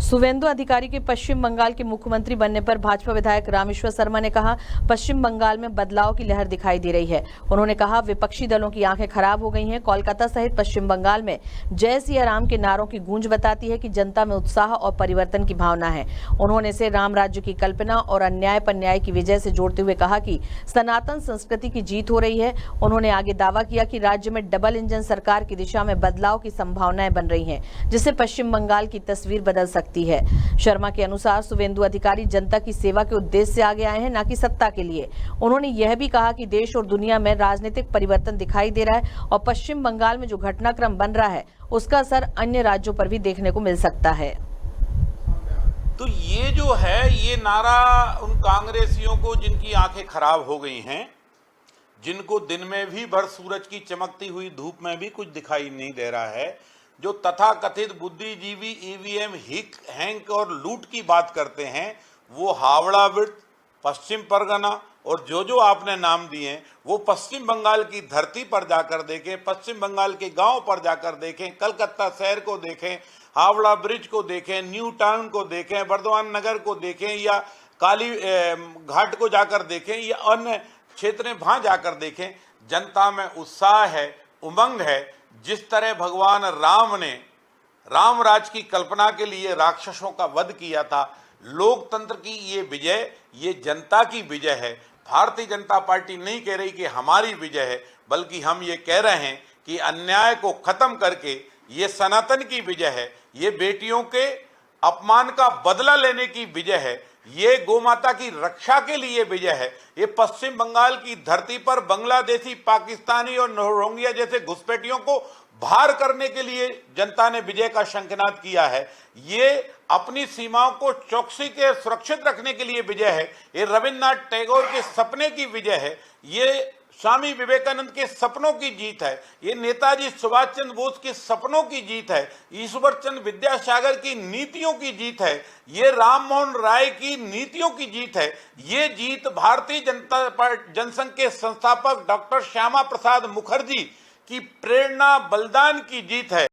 सुवेंदु अधिकारी के पश्चिम बंगाल के मुख्यमंत्री बनने पर भाजपा विधायक रामेश्वर शर्मा ने कहा, पश्चिम बंगाल में बदलाव की लहर दिखाई दे रही है। उन्होंने कहा, विपक्षी दलों की आंखें खराब हो गई हैं। कोलकाता सहित पश्चिम बंगाल में जय सिया राम के नारों की गूंज बताती है कि जनता में उत्साह और परिवर्तन की भावना है। उन्होंने इसे राम राज्य की कल्पना और अन्याय पर न्याय की विजय से जोड़ते हुए कहा कि सनातन संस्कृति की जीत हो रही है। उन्होंने आगे दावा किया कि राज्य में डबल इंजन सरकार की दिशा में बदलाव की संभावनाएं बन रही हैं, जिससे पश्चिम बंगाल की तस्वीर बदल सकती है। शर्मा के अनुसार सुवेंदु अधिकारी जनता की सेवा के उद्देश्य से आगे आए हैं, न कि सत्ता के लिए। उन्होंने यह भी कहा कि देश और दुनिया में राजनीतिक परिवर्तन दिखाई दे रहा है और पश्चिम बंगाल में जो घटनाक्रम बन रहा है उसका असर अन्य राज्यों पर भी देखने को मिल सकता है। तो ये जो है, ये नारा उन कांग्रेसियों को जिनकी आंखें खराब हो गई हैं, जिनको दिन में भी भर सूरज की चमकती हुई धूप में भी कुछ दिखाई नहीं दे रहा है, जो तथाकथित बुद्धिजीवी ईवीएम हिक हैंक और लूट की बात करते हैं, वो हावड़ा वृत्त, पश्चिम परगना और जो आपने नाम दिए वो पश्चिम बंगाल की धरती पर जाकर देखें, पश्चिम बंगाल के गांव पर जाकर देखें, कलकत्ता शहर को देखें, हावड़ा ब्रिज को देखें, न्यू टाउन को देखें, बर्दवान नगर को देखें या काली घाट को जाकर देखें या अन्य क्षेत्र में वहां जाकर देखें। जनता में उत्साह है, उमंग है। जिस तरह भगवान राम ने राम राज की कल्पना के लिए राक्षसों का वध किया था, लोकतंत्र की ये विजय, ये जनता की विजय है। भारतीय जनता पार्टी नहीं कह रही कि हमारी विजय है, बल्कि हम ये कह रहे हैं कि अन्याय को खत्म करके ये सनातन की विजय है, ये बेटियों के अपमान का बदला लेने की विजय है, ये गोमाता की रक्षा के लिए विजय है। ये पश्चिम बंगाल की धरती पर बांग्लादेशी, पाकिस्तानी और रोहिंग्या जैसे घुसपैठियों को बाहर करने के लिए जनता ने विजय का शंखनाद किया है। ये अपनी सीमाओं को चौकसी के सुरक्षित रखने के लिए विजय है। ये रविन्द्रनाथ टैगोर के सपने की विजय है। ये स्वामी विवेकानंद के सपनों की जीत है। ये नेताजी सुभाष चंद्र बोस के सपनों की जीत है। ईश्वर चंद्र विद्यासागर की नीतियों की जीत है। ये राम मोहन राय की नीतियों की जीत है। ये जीत भारतीय जनता पार्टी जनसंघ के संस्थापक डॉक्टर श्यामा प्रसाद मुखर्जी की प्रेरणा बलिदान की जीत है।